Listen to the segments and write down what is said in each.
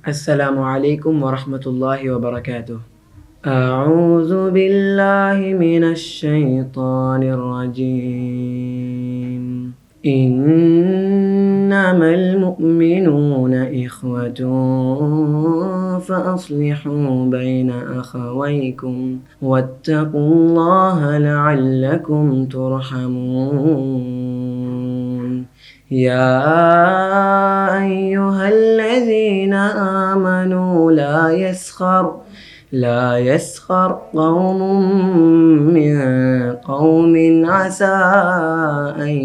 السلام عليكم ورحمة الله وبركاته. أعوذ بالله من الشيطان الرجيم. إنما المؤمنون إخوة فأصلحوا بين أخويكم واتقوا الله لعلكم ترحمون. يا أيها الذين آمنوا لا يسخر قوم من قوم عسى أن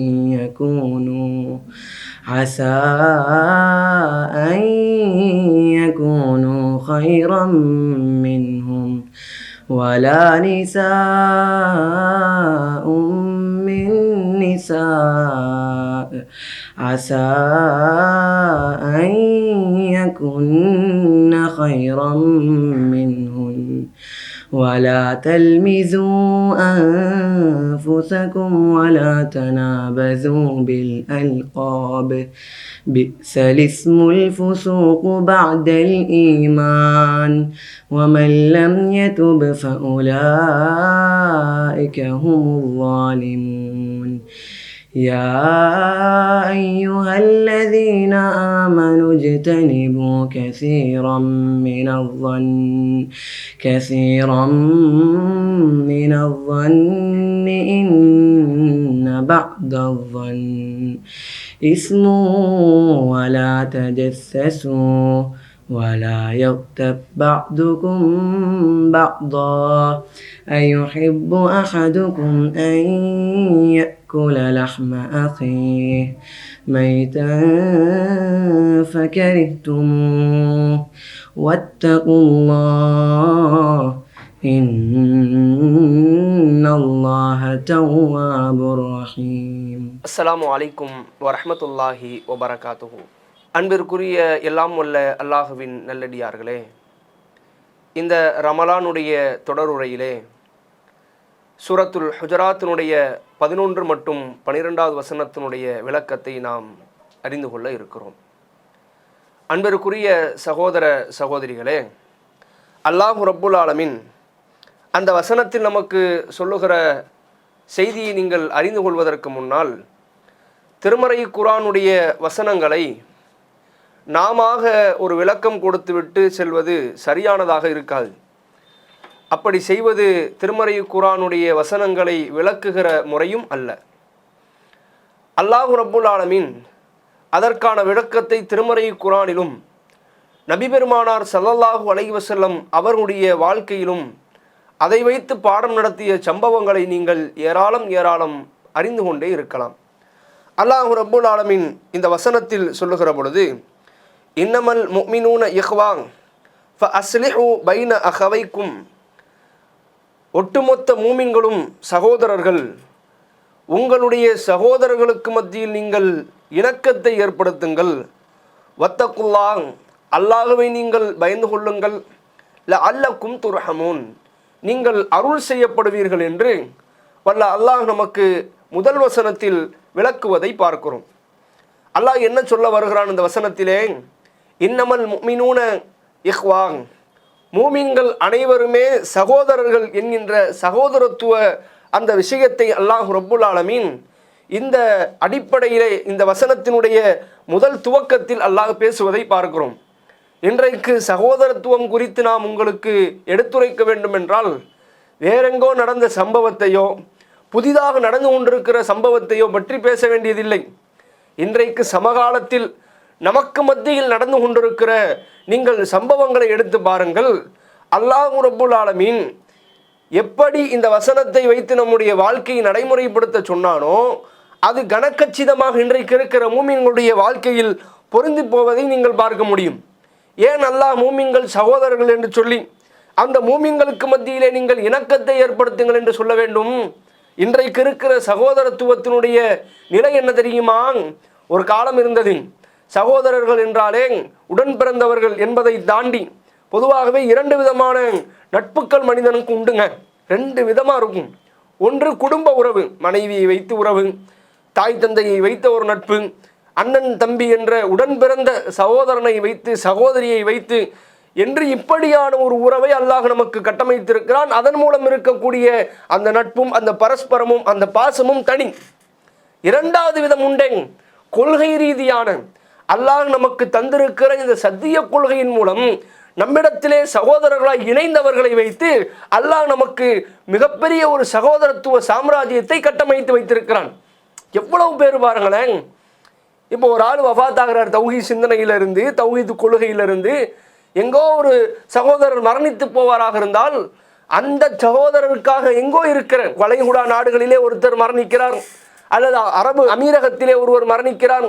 يكونوا خيرا منهم ولا نساء من نساء عسى أن يكن خيرا منهن ولا تلمزوا أنفسكم ولا تنابزوا بالألقاب بئس الاسم الفسوق بعد الإيمان ومن لم يتب فأولئك هم الظالمون. يا أيها الذين آمنوا اجتنبوا كثيرا من الظن إن بعض الظن إثم ولا تجسسوا ولا يغتب بعضكم بعضا أيحب أحدكم أن يأكل لحم أخيه ميتا فكرهتموه واتقوا الله إن الله تواب رحيم. அஸ்ஸலாமு அலைக்கும் வரஹ்மத்துல்லாஹி வபரகாத்துஹு. அன்பிற்குரிய எல்லாம் வல்ல அல்லாஹுவின் நல்லடியார்களே, இந்த ரமலானுடைய தொடருரையிலே சூரத்துல் ஹுஜராத்தினுடைய 11 மற்றும் 12வது வசனத்தினுடைய விளக்கத்தை நாம் அறிந்து கொள்ள இருக்கிறோம். அன்பிற்குரிய சகோதர சகோதரிகளே, அல்லாஹ் ரப்புல் ஆலமீன் அந்த வசனத்தில் நமக்கு சொல்லுகிற செய்தியை நீங்கள் அறிந்து கொள்வதற்கு முன்னால் திருமறை குர்ஆனுடைய வசனங்களை நாம ஒரு விளக்கம் கொடுத்துவிட்டு செல்வது சரியானதாக இருக்காது. அப்படி செய்வது திருமறை குர்ஆனுடைய வசனங்களை விளக்குகிற முறையும் அல்ல. அல்லாஹ் ரப்புல் ஆலமீன் அதற்கான விளக்கத்தை திருமறை குர்ஆனிலும் நபி பெருமானார் ஸல்லல்லாஹு அலைஹி வஸல்லம் அவர்களுடைய வாழ்க்கையிலும் அதை வைத்து பாடம் நடத்திய சம்பவங்களை நீங்கள் ஏராளம் அறிந்து கொண்டே இருக்கலாம். அல்லாஹ் ரப்புல் ஆலமீன் இந்த வசனத்தில் சொல்லுகிற பொழுது, இன்னமல் முஃமினூன இஹ்வான் ஃபஅஸ்லிஹு பைன அஹவைக்கும், ஒட்டுமொத்த மூமின்களும் சகோதரர்கள், உங்களுடைய சகோதரர்களுக்கு மத்தியில் நீங்கள் இணக்கத்தை ஏற்படுத்துங்கள். வத்தகுல்லாஹ், அல்லாஹ்வை நீங்கள் பயந்து கொள்ளுங்கள். லஅல்லக்கும் துர்ஹமூன், நீங்கள் அருள் செய்யப்படுவீர்கள் என்று வல்ல அல்லாஹ் நமக்கு முதல் வசனத்தில் விளக்குவதை பார்க்கிறோம். அல்லாஹ் என்ன சொல்ல வருகிறான் இந்த வசனத்திலே? இன்னமல் முஃமினூன இஹ்வான், மூமின்கள் அனைவருமே சகோதரர்கள் என்கின்ற சகோதரத்துவ அந்த விஷயத்தை அல்லாஹ் ரப்புல் ஆலமீன் இந்த அடிப்படையிலே இந்த வசனத்தினுடைய முதல் துவக்கத்தில் அல்லாஹ் பேசுவதை பார்க்கிறோம். இன்றைக்கு சகோதரத்துவம் குறித்து நாம் உங்களுக்கு எடுத்துரைக்க வேண்டும் என்றால் வேறெங்கோ நடந்த சம்பவத்தையோ புதிதாக நடந்து கொண்டிருக்கிற சம்பவத்தையோ பற்றி பேச வேண்டியதில்லை. இன்றைக்கு சமகாலத்தில் நமக்கு மத்தியில் நடந்து கொண்டிருக்கிற நீங்கள் சம்பவங்களை எடுத்து பாருங்கள். அல்லாஹ் ரப்புல் ஆலமீன் எப்படி இந்த வசனத்தை வைத்து நம்முடைய வாழ்க்கையை நடைமுறைப்படுத்த சொன்னானோ அது கனக்கச்சிதமாக இன்றைக்கு இருக்கிற மூமின்களுடைய வாழ்க்கையில் பொருந்தி போவதை நீங்கள் பார்க்க முடியும். ஏன் அல்லாஹ் மூமின்கள் சகோதரர்கள் என்று சொல்லி அந்த மூமின்களுக்கு மத்தியிலே நீங்கள் இணக்கத்தை ஏற்படுத்துங்கள் என்று சொல்ல வேண்டும்? இன்றைக்கு இருக்கிற சகோதரத்துவத்தினுடைய நிலை என்ன தெரியுமா? ஒரு காலம் இருந்தது, சகோதரர்கள் என்றாலே உடன் பிறந்தவர்கள் என்பதை தாண்டி பொதுவாகவே 2 விதமான நட்புக்கள் மனிதனுக்கு உண்டுங்க. 2 விதமாக இருக்கும். ஒன்று குடும்ப உறவு, மனைவியை வைத்து உறவு, தாய் தந்தையை வைத்த ஒரு நட்பு, அண்ணன் தம்பி என்ற உடன் பிறந்த சகோதரனை வைத்து சகோதரியை வைத்து என்று இப்படியான ஒரு உறவை அல்லாஹ் நமக்கு கட்டமைத்திருக்கிறான். அதன் மூலம் இருக்கக்கூடிய அந்த நட்பும் அந்த பரஸ்பரமும் அந்த பாசமும் தனி. இரண்டாவது விதம் உண்டேன், கொள்கை ரீதியான அல்லாஹ் நமக்கு தந்திருக்கிற இந்த சத்திய கொள்கையின் மூலம் நம்மிடத்திலே சகோதரர்களாய் இணைந்தவர்களை வைத்து அல்லாஹ் நமக்கு மிகப்பெரிய ஒரு சகோதரத்துவ சாம்ராஜ்யத்தை கட்டமைத்து வைத்திருக்கிறான். எவ்வளவு பேர் பாருங்களேன், இப்போ ஒரு ஆள் வஃபாத் ஆகிறார், தௌஹீத் சிந்தனையிலிருந்து தௌஹீத் கொள்கையிலிருந்து. எங்கோ ஒரு சகோதரர் மரணித்து போவாராக இருந்தால் அந்த சகோதரருக்காக எங்கோ இருக்கிற வளைகுடா நாடுகளிலே ஒருத்தர் மரணிக்கிறார், அல்லது அரபு அமீரகத்திலே ஒருவர் மரணிக்கிறார்,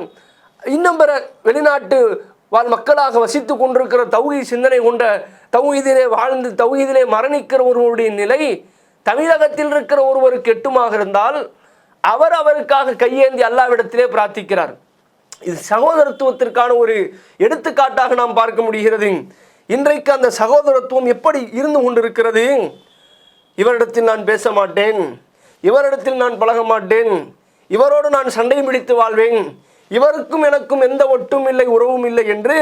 இன்னும் பிற வெளிநாட்டு வாழ் மக்களாக வசித்து கொண்டிருக்கிற தௌஹீத் சிந்தனை கொண்ட தௌஹீதிலே வாழ்ந்து தௌஹீதிலே மரணிக்கிற ஒருவருடைய நிலை தமிழகத்தில் இருக்கிற ஒருவருக்கு எட்டுமாக இருந்தால் அவருக்காக கையேந்தி அல்லாஹ்விடத்திலே பிரார்த்திக்கிறார். இது சகோதரத்துவத்திற்கான ஒரு எடுத்துக்காட்டாக நாம் பார்க்க முடிகிறது. இன்றைக்கு அந்த சகோதரத்துவம் எப்படி இருந்து கொண்டிருக்கிறது? இவரிடத்தில் நான் பேச மாட்டேன், இவரிடத்தில் நான் பழக மாட்டேன், இவரோடு நான் சண்டை பிடித்து வாழ்வேன், இவருக்கும் எனக்கும் எந்த ஒட்டும் இல்லை உறவும் இல்லை என்று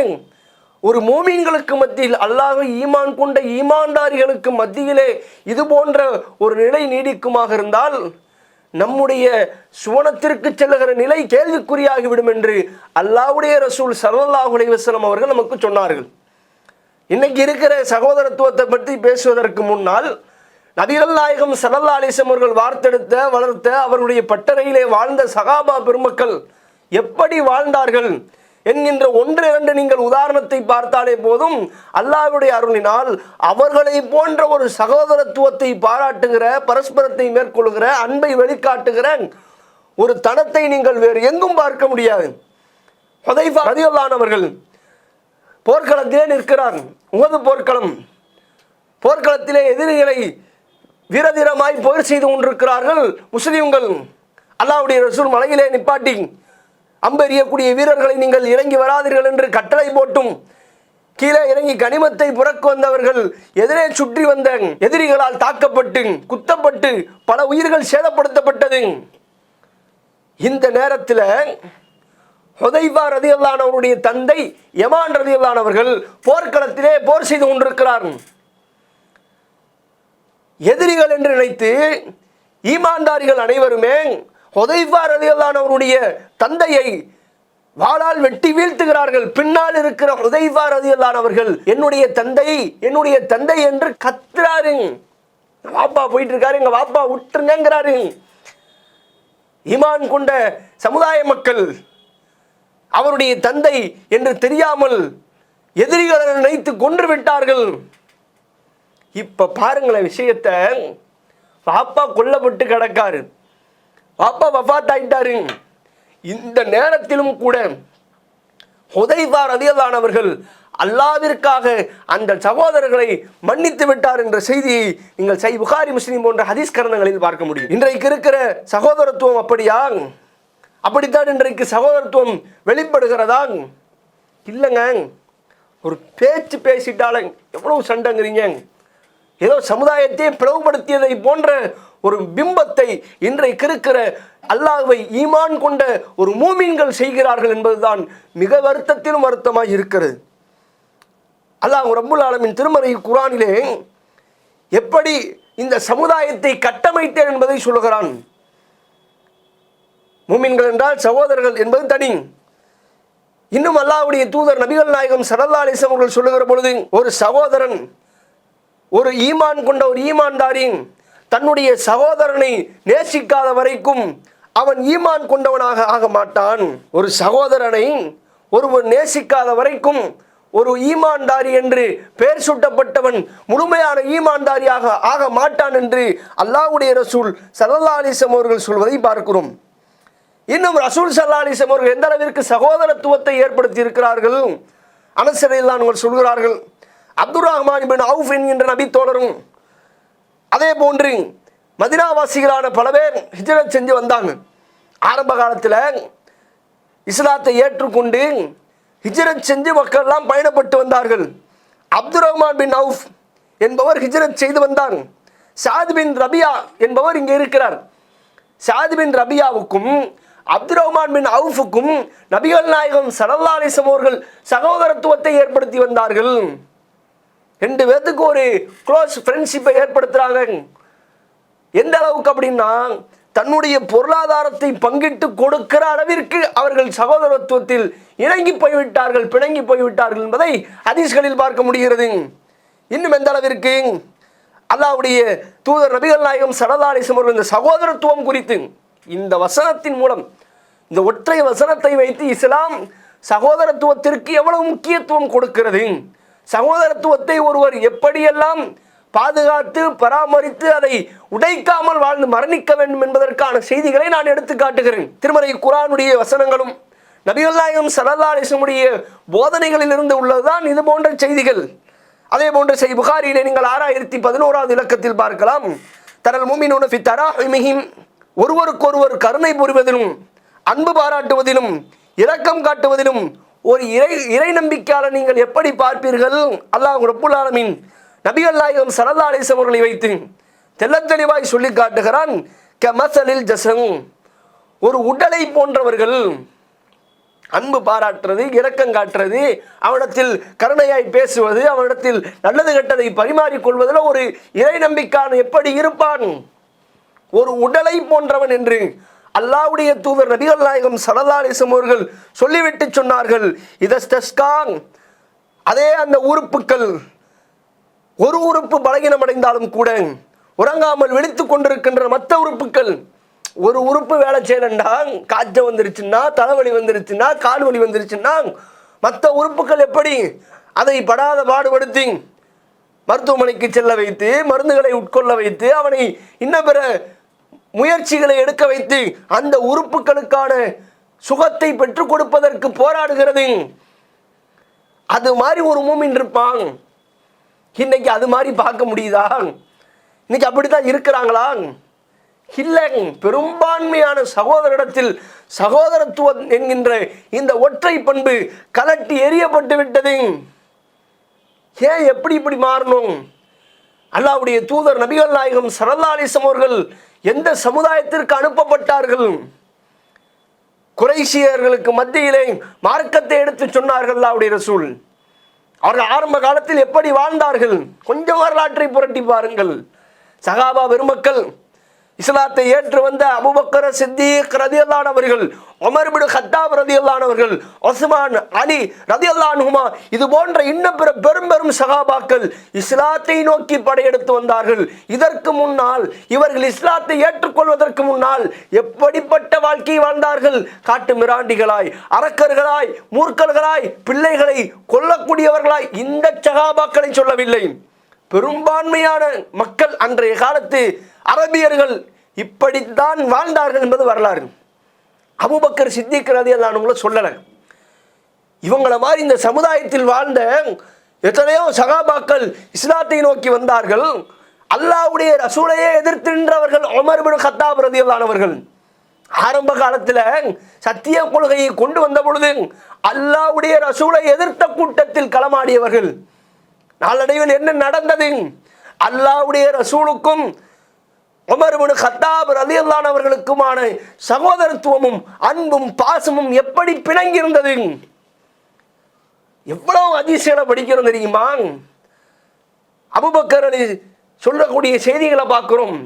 ஒரு மோமீன்களுக்கு மத்தியில் அல்லாஹ்வை ஈமான் கொண்ட ஈமான்தாரிகளுக்கு மத்தியிலே இது போன்ற ஒரு நிலை நீடிக்குமாக இருந்தால் நம்முடைய சுவனத்திற்கு செல்லுகிற நிலை கேள்விக்குறியாகிவிடும் என்று அல்லாஹ்வுடைய ரசூல் ஸல்லல்லாஹு அலைஹி வஸல்லம் அவர்கள் நமக்கு சொன்னார்கள். இன்னைக்கு இருக்கிற சகோதரத்துவத்தை பற்றி பேசுவதற்கு முன்னால் நபிகள் நாயகம் ஸல்லல்லாஹு அலைஹி வஸல்லம் அவர்கள் வார்த்தெடுத்த வளர்த்த அவருடைய பட்டறையிலே வாழ்ந்த சகாபா பெருமக்கள் எப்படி வாழ்ந்தார்கள் என்கின்ற ஒன்று இரண்டு நீங்கள் உதாரணத்தை பார்த்தாலே போதும் அல்லாஹ்வுடைய அருளினால் அவர்களை போன்ற ஒரு சகோதரத்துவத்தை பாராட்டுகிற, பரஸ்பரத்தை மேற்கொள்கிற, அன்பை வெளிக்காட்டுகிற ஒரு தனத்தை நீங்கள் வேறு எங்கும் பார்க்க முடியாது. ஹுதைஃபா ரலியல்லாஹு அன்ஹு அவர்கள் போர்க்களத்திலே நிற்கிறார். உஹது போர்க்களத்திலே எதிரிகளை வீரதீரமாய் போர் செய்து கொண்டிருக்கிறார்கள் முஸ்லிம்கள். அல்லாஹ்வுடைய ரசூல் மலையிலே நிப்பாட்டி அம்பெறியக்கூடிய வீரர்களை நீங்கள் இறங்கி வராதீர்கள் என்று கட்டளை போட்டும் கீழே இறங்கி கனிமத்தை புறக்கு வந்தவர்கள் எதிரே சுற்றி வந்த எதிரிகளால் தாக்கப்பட்டு குத்தப்பட்டு பல உயிர்கள் சேதப்படுத்தப்பட்டது. இந்த நேரத்தில் ஹுதைஃபா ரலியல்லாஹு அன்ஹு அவருடைய தந்தை யமான் ரலியல்லாஹு அன்ஹு அவர்கள் போர்க்களத்திலே போர் செய்து கொண்டிருக்கிறார். எதிரிகள் என்று நினைத்து ஈமான்தாரிகள் அனைவருமே ஹுதைஃபா ரலியல்லாஹு அன்ஹு அவருடைய தந்தையை வாளால் வெட்டி வீழ்த்துகிறார்கள். பின்னால் இருக்கிற ஹுதைஃபா ரலியல்லாஹு அன்ஹு அவர்கள் என்னுடைய தந்தை என்று கத்துறாரு. வாப்பா போயிட்டு இருக்காரு, எங்க வாப்பா விட்டுருங்கிறாரு. ஈமான் கொண்ட சமுதாய மக்கள் அவருடைய தந்தை என்று தெரியாமல் எதிரிகளை நினைத்து கொன்று விட்டார்கள். இப்ப பாருங்களேன் விஷயத்தை, வாப்பா கொல்லப்பட்டு கிடக்காரு, வாப்பா வஃபாத் ஆயிட்டாரு. இந்த நேரத்திலும் கூட ஹுதைஃபா ரலியல்லாஹு அன்ஹு அவர்கள் அல்லாஹ்விற்காக அந்த சகோதரர்களை மன்னித்து விட்டார் என்ற செய்தியை நீங்கள் சஹீஹ் புகாரி முஸ்லிம் போன்ற ஹதீஸ் கரணங்களில் பார்க்க முடியும். இன்றைக்கு இருக்கிற சகோதரத்துவம் அப்படியா? அப்படித்தான் இன்றைக்கு சகோதரத்துவம் வெளிப்படுகிறதா? இல்லைங்க. ஒரு பேச்சு பேசிட்டாலே எவ்வளவு சண்டைங்கிறீங்க. ஏதோ சமுதாயத்தை பிளவுபடுத்தியதை போன்ற ஒரு பிம்பத்தை இன்றைக்கு இருக்கிற அல்லாஹ்வை ஈமான் கொண்ட ஒரு மூமின்கள் செய்கிறார்கள் என்பதுதான் மிக வருத்தத்திலும் வருத்தமாக இருக்கிறது. அல்லாஹ் ரப்புல் ஆலமீன் திருமறை குர்ஆனிலே எப்படி இந்த சமுதாயத்தை கட்டமைத்தேன் என்பதை சொல்கிறான். மூமின்கள் என்றால் சகோதரர்கள் என்பது தனி. இன்னும் அல்லாஹ்வுடைய தூதர் நபிகள் நாயகம் ஸல்லல்லாஹு அலைஹி வஸல்லம் அவர்கள் சொல்லுகிற பொழுது ஒரு சகோதரன், ஒரு ஈமான் கொண்ட ஒரு ஈமான்தாரி தன்னுடைய சகோதரனை நேசிக்காத வரைக்கும் அவன் ஈமான் கொண்டவனாக ஆக மாட்டான். ஒரு சகோதரனை ஒருவர் நேசிக்காத வரைக்கும் ஒரு ஈமான்தாரி என்று பெயர் சூட்டப்பட்டவன் முழுமையான ஈமான்தாரியாக ஆக மாட்டான் என்று அல்லாஹ்வுடைய ரசூல் ஸல்லல்லாஹு அலைஹி வஸல்லம் அவர்கள் சொல்வதை பார்க்கிறோம். இன்னும் ரசூல் ஸல்லல்லாஹு அலைஹி வஸல்லம் அவர்கள் எந்த அளவிற்கு சகோதரத்துவத்தை ஏற்படுத்தி இருக்கிறார்கள் அனஸ் ரலியல்லாஹு அன்ஹு சொல்கிறார்கள். அப்துர் ரஹ்மான் இப்னு அவுஃப் என்கின்ற நபி தோழரும் அதே போன்று மதீனாவாசிகளான பல பேர் ஹிஜ்ரத் செஞ்சு வந்தாங்க. ஆரம்ப காலத்தில் இஸ்லாத்தை ஏற்றுக்கொண்டு ஹிஜ்ரத் செஞ்சு மக்கள்லாம் பயணப்பட்டு வந்தார்கள். அப்துர் ரஹ்மான் பின் அவுஃப் என்பவர் ஹிஜ்ரத் செய்து வந்தார். சாத் பின் ரபியா என்பவர் இங்கே இருக்கிறார். சாத் பின் ரபியாவுக்கும் அப்துர் ரஹ்மான் பின் அவுஃபுக்கும் நபிகள் நாயகம் ஸல்லல்லாஹு அலைஹி வஸல்லம் அவர்கள் சகோதரத்துவத்தை ஏற்படுத்தி வந்தார்கள். 2 பேத்துக்கு ஒரு க்ளோஸ் ஃப்ரெண்ட்ஷிப்பை ஏற்படுத்துறாங்க. எந்த அளவுக்கு அப்படின்னா, தன்னுடைய பொருளாதாரத்தை பங்கிட்டு கொடுக்கிற அளவிற்கு அவர்கள் சகோதரத்துவத்தில் இணங்கி போய்விட்டார்கள், பிணங்கி போய்விட்டார்கள் என்பதை ஹதீஸ்களில் பார்க்க முடிகிறது. இன்னும் எந்த அளவிற்கு அல்லாஹ்வுடைய தூதர் நபிகள் நாயகம் ஸல்லல்லாஹு அலைஹி வஸல்லம் அவர்கள் இந்த சகோதரத்துவம் குறித்து இந்த வசனத்தின் மூலம், இந்த ஒற்றை வசனத்தை வைத்து இஸ்லாம் சகோதரத்துவத்திற்கு எவ்வளவு முக்கியத்துவம் கொடுக்கிறது, சகோதரத்துவத்தை ஒருவர் எப்படியெல்லாம் பாதுகாத்து பராமரித்து அதை உடைக்காமல் வாழ்ந்து மரணிக்க வேண்டும் என்பதற்கான செய்திகளை நான் எடுத்து காட்டுகிறேன். திருமறை குர்ஆனுடைய வசனங்களும் நபிகள் நாயகம் ஸல்லல்லாஹு அலைஹி வஸல்லம் போதனைகளில் இருந்து உள்ளதுதான் இது போன்ற செய்திகள். அதே போன்ற செய்தி புகாரியிலே நீங்கள் 6011வது இலக்கத்தில் பார்க்கலாம். தனல் முஃமினூன ஃபி தராஹுமிஹிம், ஒருவருக்கொருவர் கருணை புரிவதிலும் அன்பு பாராட்டுவதிலும் இரக்கம் காட்டுவதிலும் ஒரு இறை நம்பிக்கையாளர் நீங்கள் எப்படி பார்ப்பீர்கள்? அல்லாஹ் ரப்புல் ஆலமீன் நபிகள் நாயகம் ஸல்லல்லாஹு அலைஹி வஸல்லம் அவர்களை வைத்து தெள்ளத்தெளிவாய் சொல்லி காட்டுகிறான். கமஸலில் ஜஸம், ஒரு உடலை போன்றவர்கள். அன்பு பாராட்டுறது, இரக்கம் காட்டுறது, அவனிடத்தில் கருணையாய் பேசுவது, அவனிடத்தில் நல்லது கெட்டதை பரிமாறிக்கொள்வதில் ஒரு இறை நம்பிக்கையாளன் எப்படி இருப்பான்? ஒரு உடலை போன்றவன் என்று அல்லாஹ்வுடைய தூதர் நபிகள் நாயகம் ஸல்லல்லாஹு அலைஹி வஸல்லம் அவர்கள் சொல்லிவிட்டு சொன்னார்கள். இதஸ்தஸ்கான், அதே அந்த உறுப்புக்கள், ஒரு உறுப்பு பலகீனமடைந்தாலும் கூட உறங்காமல் விழித்து கொண்டிருக்கின்ற மற்ற உறுப்புக்கள், ஒரு உறுப்பு வேலை செய்யலண்டா, காய்ச்சல் வந்துருச்சுன்னா, தலைவலி வந்துருச்சுன்னா, கால் வலி வந்துருச்சுன்னா, மற்ற உறுப்புகள் எப்படி அதை படாத பாடுபடுத்தி மருத்துவமனைக்கு செல்ல வைத்து மருந்துகளை உட்கொள்ள வைத்து அவனை இன்னும் பிற முயற்சிகளை எடுக்க வைத்து அந்த உறுப்புகளுக்கான சுகத்தை பெற்றுக் கொடுப்பதற்கு போராடுகிறது. அது மாதிரி ஒரு மூமின் இருப்பான். இன்னைக்கு அது மாதிரி பார்க்க முடியுதா? இன்னைக்கு அப்படித்தான் இருக்கிறாங்களா? இல்லை. பெரும்பான்மையான சகோதரிடத்தில் சகோதரத்துவம் என்கின்ற இந்த ஒற்றை பண்பு கலட்டி எறியப்பட்டு விட்டது. ஏன் எப்படி இப்படி மாறணும்? அல்லாஹ்வுடைய தூதர் நபிகள் நாயகம் ஸல்லல்லாஹு அலைஹி வஸல்லம் அவர்கள் எந்த சமுதாயத்திற்கு அனுப்பப்பட்டார்கள்? குறைஷியர்களுக்கு மத்தியிலே மார்க்கத்தை எடுத்து சொன்னார்கள் அல்லாஹ்வுடைய ரசூல். அவர்கள் ஆரம்ப காலத்தில் எப்படி வாழ்ந்தார்கள்? கொஞ்சம் வரலாற்றை புரட்டி பாருங்கள். சஹாபா பெருமக்கள், இஸ்லாத்தை ஏற்று வந்த அபூபக்கர் சித்தீக் ரலியல்லாஹு அவர்கள், உமர் இப்னு கத்தாப் ரலியல்லாஹு அவர்கள், உஸ்மான், அலி ரலியல்லாஹு அன்ஹுமா, இது போன்ற இன்னும் பிற பெரும் பெரும் சஹாபாக்கள் இஸ்லாத்தை நோக்கி படையெடுத்து வந்தார்கள். இதற்கு முன்னால் இவர்கள் இஸ்லாத்தை ஏற்றுக்கொள்வதற்கு முன்னால் எப்படிப்பட்ட வாழ்க்கை வாழ்ந்தார்கள்? காட்டு மிராண்டிகளாய், அரக்கர்களாய், மூர்க்கர்களாய், பிள்ளைகளை கொல்லக்கூடியவர்களாய். இந்த சஹாபாக்களை சொல்லவில்லை. பெரும்பான்மையான மக்கள் அன்றைய காலத்து அரபியர்கள் இப்படித்தான் வாழ்ந்தார்கள் என்பது வரலாறு. அபூபக்கர் சித்திக் ரலியல்லாஹு அன்ஹு சொல்லல. இவங்கள மாதிரி இந்த சமுதாயத்தில் வாழ்ந்த எத்தனையோ சஹாபாக்கள் இஸ்லாத்தை நோக்கி வந்தார்கள். அல்லாஹ்வுடைய ரசூலையே எதிர்த்து நின்றவர்கள் உமர் இப்னு கத்தாப் ரலியல்லாஹு அன்ஹு அவர்கள். ஆரம்ப காலத்தில் சத்திய கொள்கையை கொண்டு வந்த பொழுது அல்லாஹ்வுடைய ரசூலை எதிர்த்த கூட்டத்தில் களமாடியவர்கள். நாளடைவில் என்ன நடந்தது? அல்லாஹ்வுடைய ரசூலுக்கும் உமர் இப்னு கத்தாப் ரலியல்லாஹு அன்ஹு அவர்களுக்குமான சகோதரத்துவமும் அன்பும் பாசமும் எப்படி பிணங்கி இருந்தது? எவ்வளவு அதிசயங்களை படிக்கிறோம் தெரியுமா? அபூபக்கர் அலி சொல்லக்கூடிய செய்திகளை பார்க்கிறோம்.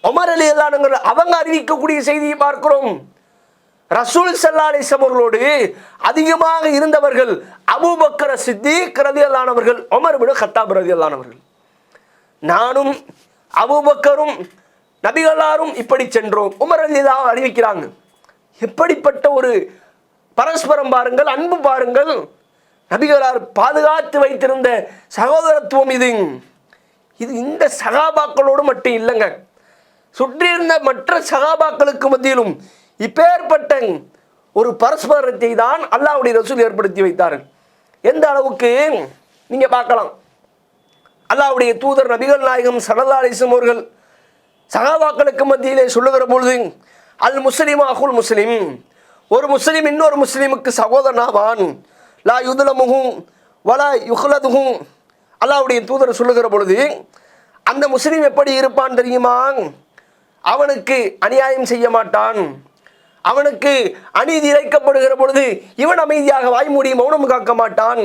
உமர் ரலியல்லாஹு அன்ஹு அவங்க அறிவிக்கக்கூடிய செய்தியை பார்க்கிறோம். ரசூல் ஸல்லல்லாஹு அலைஹி வஸல்லம் அவர்களோடு அதிகமாக இருந்தவர்கள் அபூபக்கர் சித்தீக் ரலியல்லாஹு அன்ஹு அவர்கள், உமர் இப்னு கத்தாப் ரலியல்லாஹு அன்ஹு அவர்கள். நானும் அபூபக்கரும் நபிகளாரும் இப்படி சென்றோம். உமர் ரலியல்லாஹு அன்ஹு அறிவிக்கிறாங்க. எப்படிப்பட்ட ஒரு பரஸ்பரம் பாருங்கள், அன்பு பாருங்கள். நபிகளார் பாதுகாத்து வைத்திருந்த சகோதரத்துவம் இது. இது இந்த சகாபாக்களோடு மட்டும் இல்லைங்க, சுற்றியிருந்த மற்ற சகாபாக்களுக்கு மத்தியிலும் இப்பேற்பட்ட ஒரு பரஸ்பரத்தை தான் அல்லாஹ்வுடைய ரசூல் ஏற்படுத்தி வைத்தார்கள். எந்த அளவுக்கு நீங்க பார்க்கலாம். அல்லாஹ்வுடைய தூதர் நபிகள் நாயகம் ஸல்லல்லாஹு அலைஹி வஸல்லம் அவர்கள் சஹாபாக்களுக்கு மத்தியிலே சொல்லுகிற பொழுது, அல் முஸ்லிம் அகுல் முஸ்லிம், ஒரு முஸ்லிம் இன்னொரு முஸ்லிமுக்கு சகோதரனாவான், லா யுதுலமுஹு வலா யுஹ்லதுஹு. அல்லாஹ்வுடைய தூதர் சொல்லுகிற பொழுது அந்த முஸ்லிம் எப்படி இருப்பான் தெரியுமா? அவனுக்கு அநியாயம் செய்ய மாட்டான், அவனுக்கு அநீதி இழைக்கப்படுகிற பொழுது இவன் அமைதியாக வாய்மூடி மௌனம் காக்க மாட்டான்.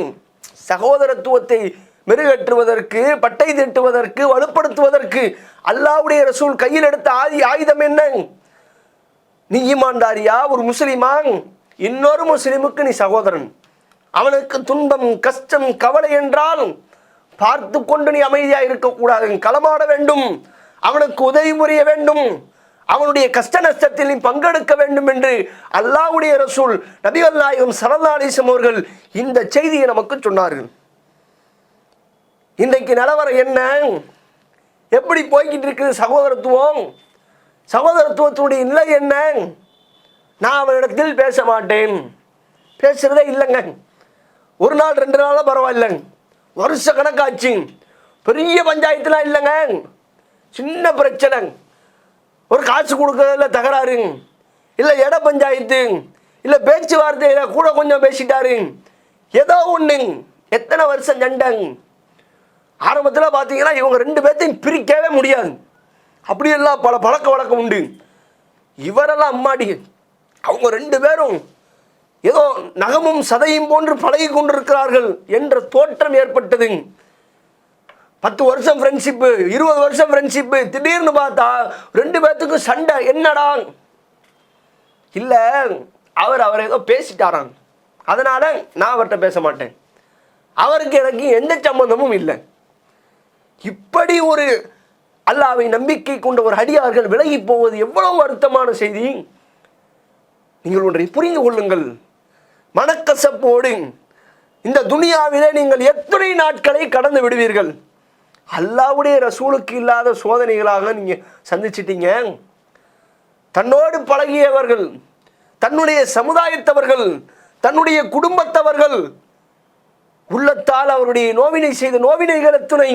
சகோதரத்துவத்தை மெருகேற்றுவதற்கு, பட்டை தீட்டுவதற்கு, வலுப்படுத்துவதற்கு அல்லாஹ்வுடைய ரசூல் கையில் எடுத்த ஆயுதம் என்ன? நீ ஈமான்தாரியா, ஒரு முஸ்லிமா? இன்னொரு முஸ்லிமுக்கு நீ சகோதரன். அவனுக்கு துன்பம், கஷ்டம், கவலை என்றால் பார்த்து கொண்டு நீ அமைதியாக இருக்கக்கூடாது, களமாட வேண்டும், அவனுக்கு உதவி புரிய வேண்டும், அவனுடைய கஷ்ட நஷ்டத்தில் நீ பங்கெடுக்க வேண்டும் என்று அல்லாஹ்வுடைய ரசூல் நபிகள் நாயகம் ஸல்லல்லாஹு அலைஹி வஸல்லம் அவர்கள் இந்த செய்தியை நமக்கு சொன்னார்கள். இன்றைக்கு நிலவரம் என்ன? எப்படி போய்கிட்டு இருக்குது சகோதரத்துவம்? சகோதரத்துவத்தினுடைய நிலை என்ன? நான் அவனிடத்தில் பேச மாட்டேன், பேசுறதே இல்லைங்க. ஒரு நாள் 2 நாளாக பரவாயில்லை, வருஷ கணக்காச்சு, பெரிய பஞ்சாயத்துலாம் இல்லைங்க, சின்ன பிரச்சனை, ஒரு காசு கொடுக்கறதுல தகராறு, இல்லை இட பஞ்சாயத்து, இல்லை பேச்சுவார்த்தையில் கூட கொஞ்சம் பேசிட்டாரு, ஏதோ ஒன்று. எத்தனை வருஷம் சண்டை. ஆரம்பத்தில் பார்த்தீங்கன்னா இவங்க 2 பேர்த்தையும் பிரிக்கவே முடியாது, அப்படியெல்லாம் பல பழக்க வழக்கம் உண்டு. இவரெல்லாம் அம்மாடி, அவங்க 2 பேரும் ஏதோ நகமும் சதையும் போன்று பழகி கொண்டிருக்கிறார்கள் என்ற தோற்றம் ஏற்பட்டது. 10 வருஷம் ஃப்ரெண்ட்ஷிப்பு, 20 வருஷம் ஃப்ரெண்ட்ஷிப்பு, திடீர்னு பார்த்தா 2 பேர்த்துக்கும் சண்டை. என்னடா? இல்லை, அவர் ஏதோ பேசிட்டாராம், அதனால நான் அவர்கிட்ட பேச மாட்டேன், அவருக்கு எனக்கு எந்த சம்பந்தமும் இல்லை. இப்படி ஒரு அல்லாஹ்வை நம்பிக்கை கொண்ட ஒரு அடியார்கள் விலகி போவது எவ்வளவு வருத்தமான செய்தி. நீங்கள் ஒன்றை புரிந்து கொள்ளுங்கள், மனக்கசப்போடு இந்த துனியாவிலே நீங்கள் எத்தனை நாட்களை கடந்து விடுவீர்கள்? அல்லாஹ்வுடைய ரசூலுக்கு இல்லாத சோதனைகளாக நீங்க சந்திச்சிட்டீங்க. தன்னோடு பழகியவர்கள், தன்னுடைய சமுதாயத்தவர்கள், தன்னுடைய குடும்பத்தவர்கள் உள்ளத்தால் அவருடைய நோவினை செய்த நோவினைகள் எத்துணை.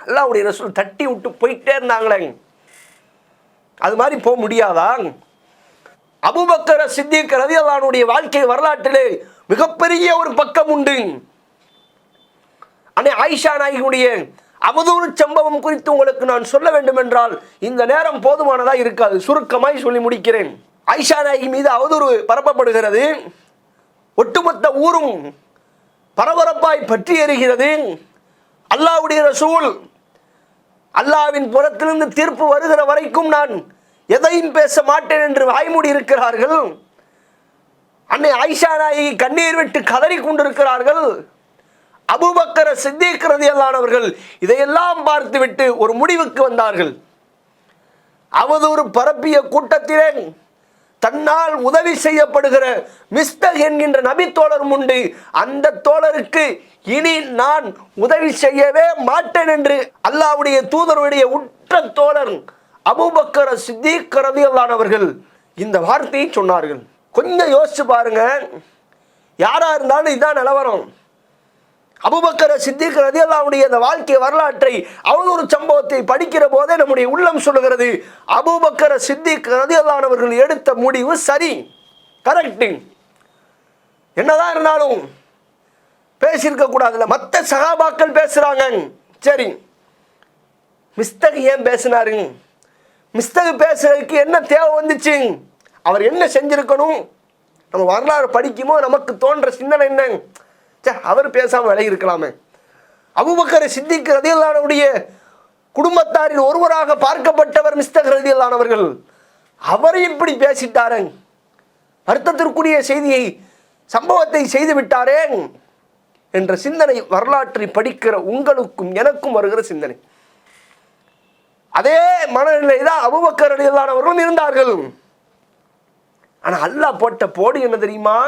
அல்லாஹ்வுடைய ரசூல் தட்டி விட்டு போயிட்டே இருந்தாங்களே, அது மாதிரி போக முடியாதா? அபூபக்கர் சித்திக் ரலியல்லாஹு அன்ஹுடைய வாழ்க்கை வரலாற்றிலே மிகப்பெரிய ஒரு பக்கம் உண்டு. அன்னை ஆயிஷா நாயகியுடைய அவதூறு சம்பவம் குறித்து உங்களுக்கு நான் சொல்ல வேண்டும் என்றால் இந்த நேரம் போதுமானதா இருக்காது, சுருக்கமாய் சொல்லி முடிக்கிறேன். ஆயிஷா நாயகி மீது அவதூறு பரப்பப்படுகிறது, ஒட்டுமொத்த ஊரும் பரபரப்பாய் பற்றி எறிகிறது. அல்லாஹ்வுடைய ரசூல் அல்லாஹ்வின் புறத்திலிருந்து தீர்ப்பு வருகிற வரைக்கும் நான் எதையும் பேச மாட்டேன் என்று வாய்மூடி இருக்கிறார்கள். அன்னை ஆயிஷா நாயகி கண்ணீர் விட்டு கதறி கொண்டிருக்கிறார்கள். அபூபக்கர் சித்திக் ரலியல்லாஹு அன்ஹு அவர்கள் இதையெல்லாம் பார்த்துவிட்டு ஒரு முடிவுக்கு வந்தார்கள். அவதூறு பரப்பிய கூட்டத்திலே தன்னால் உதவி செய்யப்படுகிற மிஸ்தக் என்கின்ற நபி தோழரும் உண்டு. அந்த தோழருக்கு இனி நான் உதவி செய்யவே மாட்டேன் என்று அல்லாஹ்வுடைய தூதருடைய உற்ற தோழர் அபூபக்கர் சித்திக் ரலியல்லாஹு அன்ஹு அவர்கள் இந்த வார்த்தையை சொன்னார்கள். கொஞ்சம் யோசிச்சு பாருங்க, யாரா இருந்தாலும் இதுதான் நிலவரம். அபூபக்கர் சித்திக் ரலியல்லாஹு அன்ஹுடைய அந்த வாழ்க்கை வரலாற்றை அவதூறு சம்பவத்தை படிக்கிற போதே நம்முடைய உள்ளம் சொல்லுகிறது, அபூபக்கர் சித்திக் ரலியல்லாஹு அன்ஹு அவர்கள் எடுத்த முடிவு சரி, கரெக்ட். என்னதான் இருந்தாலும் பேசியிருக்க கூடாதுல்ல. மற்ற சகாபாக்கள் பேசுறாங்க, சரி, மிஸ்தக் ஏன் பேசினாரு? மிஸ்தக் பேசுறதுக்கு என்ன தேவை வந்துச்சு? அவர் என்ன செஞ்சிருக்கணும்? நம்ம வரலாறு படிக்குமோ நமக்கு தோன்ற சிந்தனை என்ன, அவர் பேசாம விலகி இருக்கலாமே. அபூபக்கர் சித்திக் ரலியல்லாஹு அன்ஹுடைய குடும்பத்தாரில் ஒருவராக பார்க்கப்பட்டவர் மிஸ்தக் ரலியல்லாஹு அன்ஹு அவர்கள், அவர் இப்படி பேசிட்டாரே, வருத்தத்திற்குரிய செய்தியை சம்பவத்தை செய்து விட்டாரே என்ற சிந்தனை வரலாற்றை படிக்கிற உங்களுக்கும் எனக்கும் வருகிற சிந்தனை. அதே மனநிலை தான் அபூபக்கர் ரலியல்லாஹு அன்ஹு அவர்களும் இருந்தார்கள். ஆனா அல்லாஹ் போட்ட போடு என்ன தெரியுமா?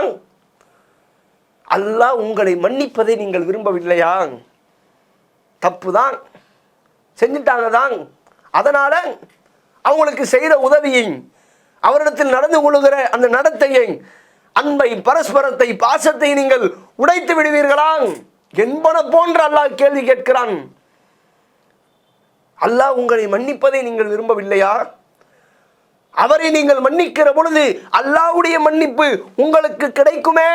அல்லாஹ் உங்களை மன்னிப்பதை நீங்கள் விரும்பவில்லையா? தப்பு தான் செஞ்சிட்டாங்க தான், அதனால அவங்களுக்கு செய்கிற உதவியை, அவரிடத்தில் நடந்து கொள்ளுகிற அந்த நடத்தையை, அன்பை, பரஸ்பரத்தை, பாசத்தை நீங்கள் உடைத்து விடுவீர்களா என்பன போன்ற அல்லாஹ் கேள்வி கேட்கிறான். அல்லாஹ் உங்களை மன்னிப்பதை நீங்கள் விரும்பவில்லையா? அவரை நீங்கள் மன்னிக்கிற பொழுது அல்லாஹ்வுடைய மன்னிப்பு உங்களுக்கு கிடைக்குமே.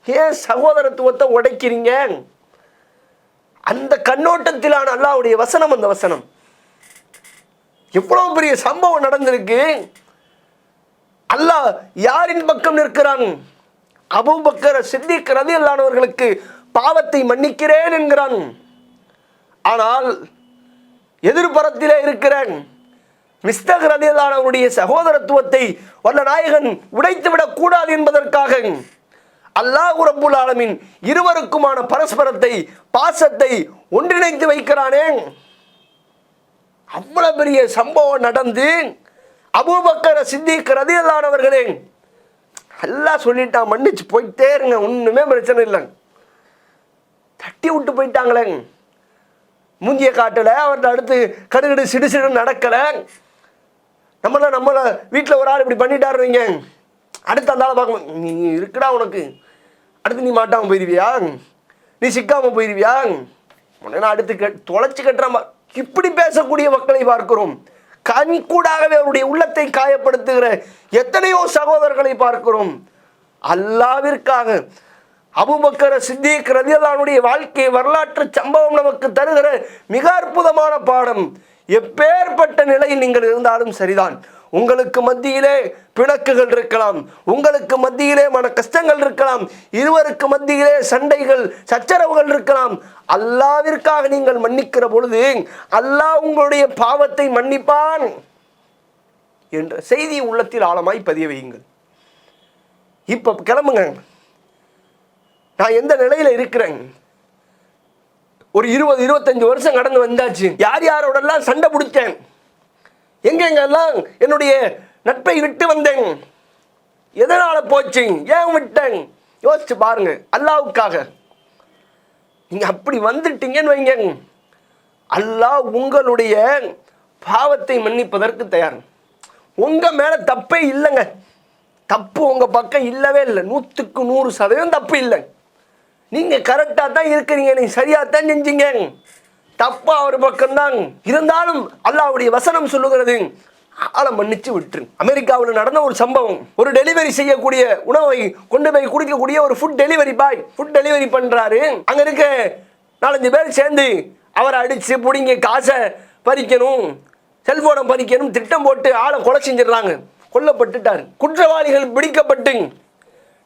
ஏன் சகோதரத்துவத்தை உடைக்கிறீங்க? அந்த கண்ணோட்டத்திலான அல்லாஹ்வுடைய வசனம். அந்த வசனம் எவ்வளவு பெரிய சம்பவம் நடந்திருக்கு. அல்லாஹ் யாரின் பக்கம் நிற்கிறான்? அபூபக்கர் சித்திக் ரலியல்லாஹு அவர்களுக்கு பாவத்தை மன்னிக்கிறேன் என்கிறான். ஆனால் எதிர்புறத்திலே இருக்கிறேன் மிஸ்தக் ரலியல்லாஹு அவருடைய சகோதரத்துவத்தை வல்ல நாயகன் உடைத்துவிடக் கூடாது என்பதற்காக அல்லாஹ் ரப்புல் ஆலமீன் இருவருக்குமான பரஸ்பரத்தை பாசத்தை ஒன்றிணைத்து வைக்கிறானே. அவ்வளவு பெரிய சம்பவம் நடந்து அபூபக்கர் சித்திக் ரலியல்லாஹு அவர்களே எல்லாம் சொல்லிட்டான், மன்னிச்சு போயிட்டே இருங்க, ஒண்ணுமே பிரச்சனை இல்லை, தட்டி விட்டு போயிட்டாங்களே. மூஞ்சிய காட்டல, அவர்கிட்ட அடுத்து கடுகடு சிடு நடக்கல. நம்மள வீட்டில் ஒரு ஆள் இப்படி பண்ணிட்டாருங்க, அடுத்து அந்த ஆளை பார்க்கணும், நீ இருக்குடா உனக்கு, அடுத்து நீ மாட்டாமல் போயிடுவியா, நீ சிக்காமல் போயிடுவியா, உடனே அடுத்து தொலைச்சி கட்டுற. இப்படி பேசக்கூடிய மக்களை பார்க்கிறோம். கண்கூடாகவே அவருடைய உள்ளத்தை காயப்படுத்துகிற எத்தனையோ சகோதரர்களை பார்க்கிறோம். அல்லாவிற்காக அபூபக்கர் சித்திக் ரலியல்லாஹுடைய வாழ்க்கை வரலாற்று சம்பவம் நமக்கு தருகிற மிக அற்புதமான பாடம். எப்பேற்பட்ட நிலையில் நீங்கள் இருந்தாலும் சரிதான், உங்களுக்கு மத்தியிலே பிணக்குகள் இருக்கலாம், உங்களுக்கு மத்தியிலே மன கஷ்டங்கள் இருக்கலாம், இருவருக்கு மத்தியிலே சண்டைகள் சச்சரவுகள் இருக்கலாம். அல்லாவிற்காக நீங்கள் மன்னிக்கிற பொழுது அல்லாஹ் உங்களுடைய பாவத்தை மன்னிப்பான் என்ற செய்தி உள்ளத்தில் ஆழமாய் பதிய வையுங்கள். இப்ப கிளம்புங்க, நான் எந்த நிலையில இருக்கிறேன்? ஒரு 20-25 வருஷம் கடந்து வந்தாச்சு. யார் யாரோடெல்லாம் சண்டை பிடிச்சேன், எங்கெங்கெல்லாம் என்னுடைய நட்பை விட்டு வந்தேன், எதனால போச்சு, ஏன் விட்டேன், யோசிச்சு பாருங்க. அல்லாவுக்காக நீங்க அப்படி வந்துட்டீங்கன்னு வைங்க, அல்லாஹ் உங்களுடைய பாவத்தை மன்னிப்பதற்கு தயார். உங்க மேல தப்பே இல்லைங்க, தப்பு உங்க பக்கம் இல்லவே இல்லை, 100% தப்பு இல்லை. நீங்க கரெக்டா தான் இருக்கிறீங்க, நீங்க சரியா தான் செஞ்சீங்க, தப்பா அவர் பக்கம்தான். இருந்தாலும் அல்லாஹ்வுடைய வசனம் சொல்லுகிறது, ஆளை மன்னிச்சு விட்டுரு. அமெரிக்காவில் நடந்த ஒரு சம்பவம், ஒரு டெலிவரி செய்யக்கூடிய உணவை கொண்டு போய் குடிக்கக்கூடிய ஒரு food delivery boy food delivery பண்றாரு. அங்க இருக்க 4-5 பேர் சேர்ந்து அவரை அடிச்சு பிடிங்க காசை பறிக்கணும், செல்போனை பறிக்கணும் திட்டம் போட்டு ஆளை கொலை செஞ்சிடறாங்க. கொல்லப்பட்டுட்டார். குற்றவாளிகள் பிடிக்கப்பட்டு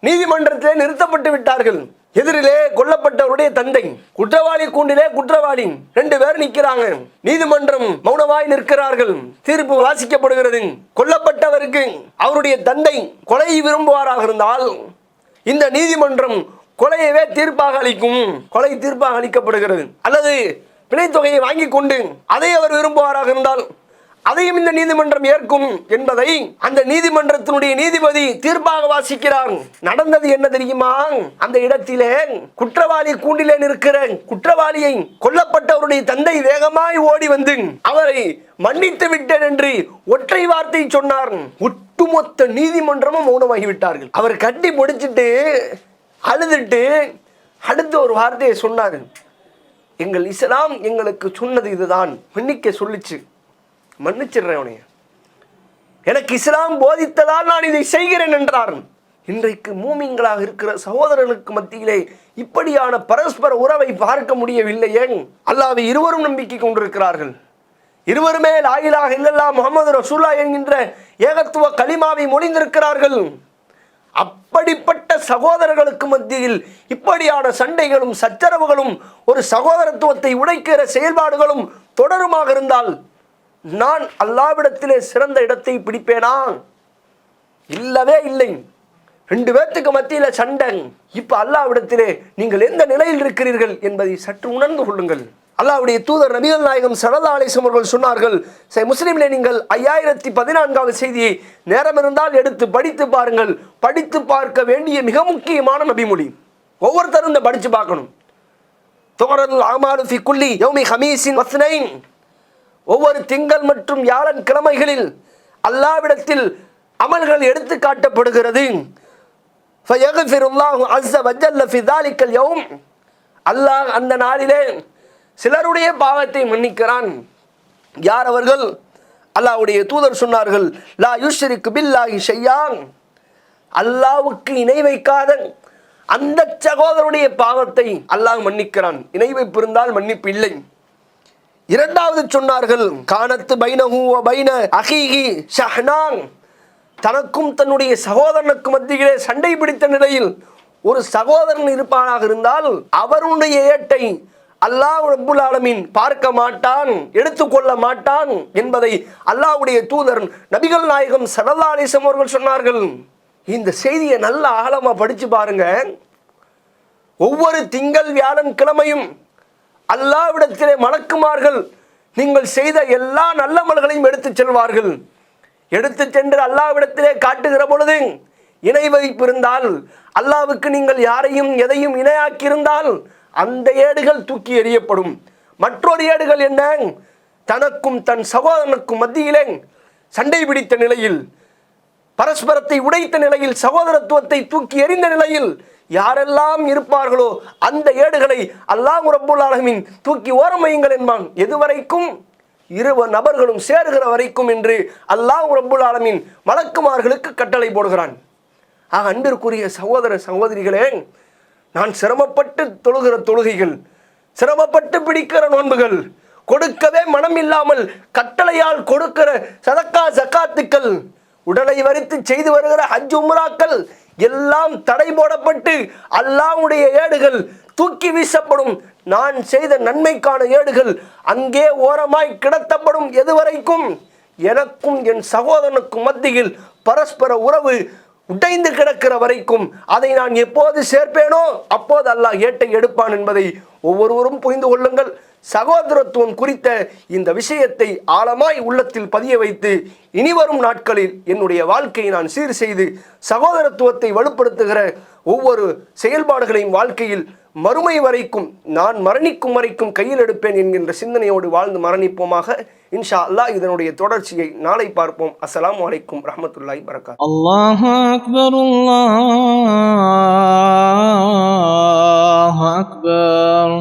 நீதிமன்றத்திலே நிறுத்தப்பட்டு விட்டார்கள். எதிரிலே கொல்லப்பட்டவருடைய தந்தை, குற்றவாளி கூண்டிலே குற்றவாளி 2 பேர் நிற்கிறாங்க. நீதிமன்றம் மௌனமாய் நிற்கிறார்கள். தீர்ப்பு வாசிக்கப்படுகிறது. கொல்லப்பட்டவருக்கு அவருடைய தந்தை கொலை விரும்புவாராக இருந்தால் இந்த நீதிமன்றம் கொலையவே தீர்ப்பாக அளிக்கும், கொலை தீர்ப்பாக அளிக்கப்படுகிறது. அல்லது பிணைத்தொகையை வாங்கி கொண்டு அதை அவர் விரும்புவாராக இருந்தால் அதையும் இந்த நீதிமன்றம் ஏற்கும் என்பதை அந்த நீதிமன்றத்தினுடைய நீதிபதி தீர்ப்பாக வாசிக்கிறார். நடந்தது என்ன தெரியுமா? அந்த இடத்திலே குற்றவாளி கூண்டிலே நிற்கிற குற்றவாளியை கொல்லப்பட்டவருடைய தந்தை வேகமாய் ஓடி வந்து அவரை மன்னித்து விட்டேன் என்று ஒற்றை வார்த்தை சொன்னார். ஒட்டுமொத்த நீதிமன்றமும் மௌனமாகிவிட்டார்கள். அவர் கட்டி முடிச்சிட்டு அழுதுட்டு அடுத்த ஒரு வார்த்தையை சொன்னார், எங்கள் இஸ்லாம் எங்களுக்கு சொன்னது இதுதான், மன்னிக்க சொல்லிச்சு, மன்னிச்சிடுறேன் உனைய, எனக்கு இஸ்லாம் போதித்ததால் நான் இதை செய்கிறேன் என்றார். இன்றைக்கு மூமின்களாக இருக்கிற சகோதரர்களுக்கு மத்தியிலே இப்படியான பரஸ்பர உறவை பார்க்க முடியவில்லையே. அல்லாஹ்வை இருவரும் நம்பிக்கை கொண்டிருக்கிறார்கள். இருவருமே லா இலாஹ இல்லல்லாஹ் முஹம்மது ரசூலுல்லாஹ் என்கின்ற ஏகத்துவ கலிமாவை மொழிந்திருக்கிறார்கள். அப்படிப்பட்ட சகோதரர்களுக்கு மத்தியில் இப்படியான சண்டைகளும் சச்சரவுகளும் ஒரு சகோதரத்துவத்தை உடைக்கிற செயல்பாடுகளும் தொடருமாக இருந்தால் நான் அல்லாஹ்விடத்திலே சிறந்த இடத்தை பிடிப்பேனா? இல்லவே இல்லை. 2 பேர்த்துக்கு மத்தியில சண்டை. இப்ப அல்லாஹ்விடத்திலே நீங்கள் எந்த நிலையில் இருக்கிறீர்கள் என்பதை சற்று உணர்ந்து கொள்ளுங்கள். அல்லாஹ்வுடைய தூதர் நபிகள் நாயகம் ஸல்லல்லாஹு அலைஹி வஸல்லம் அவர்கள் சொன்னார்கள், முஸ்லிமிலே நீங்கள் 5014வது செய்தியை நேரம் இருந்தால் எடுத்து படித்து பாருங்கள். படித்து பார்க்க வேண்டிய மிக முக்கியமான நபிமொழி. ஒவ்வொருத்தரும் இந்த படிச்சு பார்க்கணும். துகரல் அமாலு ஃபி குல்லி யௌமி ஹமீஸின் வஸ்னைன், ஒவ்வொரு திங்கள் மற்றும் வியாழன் கிழமைகளில் அல்லாஹ்விடத்தில் அமல்கள் எடுத்து காட்டப்படுகிறது. ஃபயக்ஃபிருல்லாஹு அஸ்ஸ வஜல்ல ஃபி ذلிகல் யௌம், அல்லாஹ் அந்த நாளிலே சிலருடைய பாவத்தை மன்னிக்கிறான். யார் அவர்கள்? அல்லாஹ்வுடைய தூதர் சொன்னார்கள், லா யுஷ்ரிகு பில்லாஹி ஷையான், அல்லாஹ்வுக்கு இணை வைக்காத அந்த சகோதரருடைய பாவத்தை அல்லாஹ் மன்னிக்கிறான். இணை வைப்பு இருந்தால் மன்னிப்பு இல்லை. இரண்டாவது சொன்னார்கள், கானத்து பைனஹு வ பைன அஹீஹி ஷஹ்னான், தனக்கும் தன்னுடைய சகோதரனுக்கு மத்தியிலே சண்டை பிடித்த நிலையில் ஒரு சகோதரன் இருப்பானாக இருந்தால் அவருடைய ஏட்டை அல்லாஹ் ரப்புல் ஆலமீன் பார்க்க மாட்டான், எடுத்துக்கொள்ள மாட்டான் என்பதை அல்லாஹ்வுடைய தூதர் நபிகள் நாயகம் ஸல்லல்லாஹு அலைஹி வஸல்லம் அவர்கள் சொன்னார்கள். இந்த செய்தியை நல்ல ஆழமா படிச்சு பாருங்க. ஒவ்வொரு திங்கள் வியாழன் கிழமையும் அல்லாஹ்விடத்திலே மலக்குமார்கள் நீங்கள் செய்த எல்லா நல்லமல்களையும் எடுத்துச் செல்வார்கள். எடுத்து சென்று அல்லாஹ்விடத்திலே காட்டுகிற பொழுது இணை வைப்பு இருந்தால், அல்லாஹ்வுக்கு நீங்கள் யாரையும் எதையும் இணையாக்கி இருந்தால் அந்த ஏடுகள் தூக்கி எறியப்படும். மற்றொரு ஏடுகள் என்ன? தனக்கும் தன் சகோதரனுக்கும் மத்தியிலே சண்டை பிடித்த நிலையில், பரஸ்பரத்தை உடைத்த நிலையில், சகோதரத்துவத்தை தூக்கி எறிந்த நிலையில் யாரெல்லாம் இருப்பார்களோ அந்த ஏடுகளை அல்லாஹ் ரப்புல் ஆலமீன் தூக்கி ஓரமையுங்கள் என்பான். எதுவரைக்கும்? இரு நபர்களும் சேருகிற வரைக்கும் என்று அல்லாஹ் ரப்புல் ஆலமீன் மலக்குமார்களுக்கு கட்டளை போடுகிறான். அன்பிற்குரிய சகோதர சகோதரிகளே, நான் சிரமப்பட்டு தொழுகிற தொழுகைகள், சிரமப்பட்டு பிடிக்கிற நோன்புகள், கொடுக்கவே மனம் இல்லாமல் கட்டளையால் கொடுக்கிற சதக்கா ஜக்காத்துக்கள், உடலை வரித்து செய்து வருகிற ஹஜ் உம்ராக்கள் எல்லாம் தடை போடப்பட்டு அல்லாஹ்வுடைய ஏடுகள் தூக்கி வீசப்படும். நான் செய்த நன்மைக்கான ஏடுகள் அங்கே ஓரமாய் கிடத்தப்படும். எதுவரைக்கும்? எனக்கும் என் சகோதரனுக்கும் மத்தியில் பரஸ்பர உறவு உடைந்து கிடக்கிற வரைக்கும். அதை நான் எப்போது சேர்ப்பேனோ அப்போது அல்லாஹ் ஏட்டை எடுப்பான் என்பதை ஒவ்வொருவரும் புரிந்து கொள்ளுங்கள். சகோதரத்துவம் குறித்த இந்த விஷயத்தை ஆழமாய் உள்ளத்தில் பதிய வைத்து இனிவரும் நாட்களில் என்னுடைய வாழ்க்கையை நான் சீர் செய்து சகோதரத்துவத்தை வலுப்படுத்துகிற ஒவ்வொரு செயல்பாடுகளையும் வாழ்க்கையில் மறுமை வரைக்கும், நான் மரணிக்கும் வரைக்கும் கையில் எடுப்பேன் என்கின்ற சிந்தனையோடு வாழ்ந்து மரணிப்போமாக. இன்ஷா அல்லாஹ் இதனுடைய தொடர்ச்சியை நாளை பார்ப்போம். அஸ்ஸலாமு அலைக்கும் ரஹ்மத்துல்லாஹி பரகாத்துஹு. அல்லாஹு அக்பர், அல்லாஹு அக்பர்.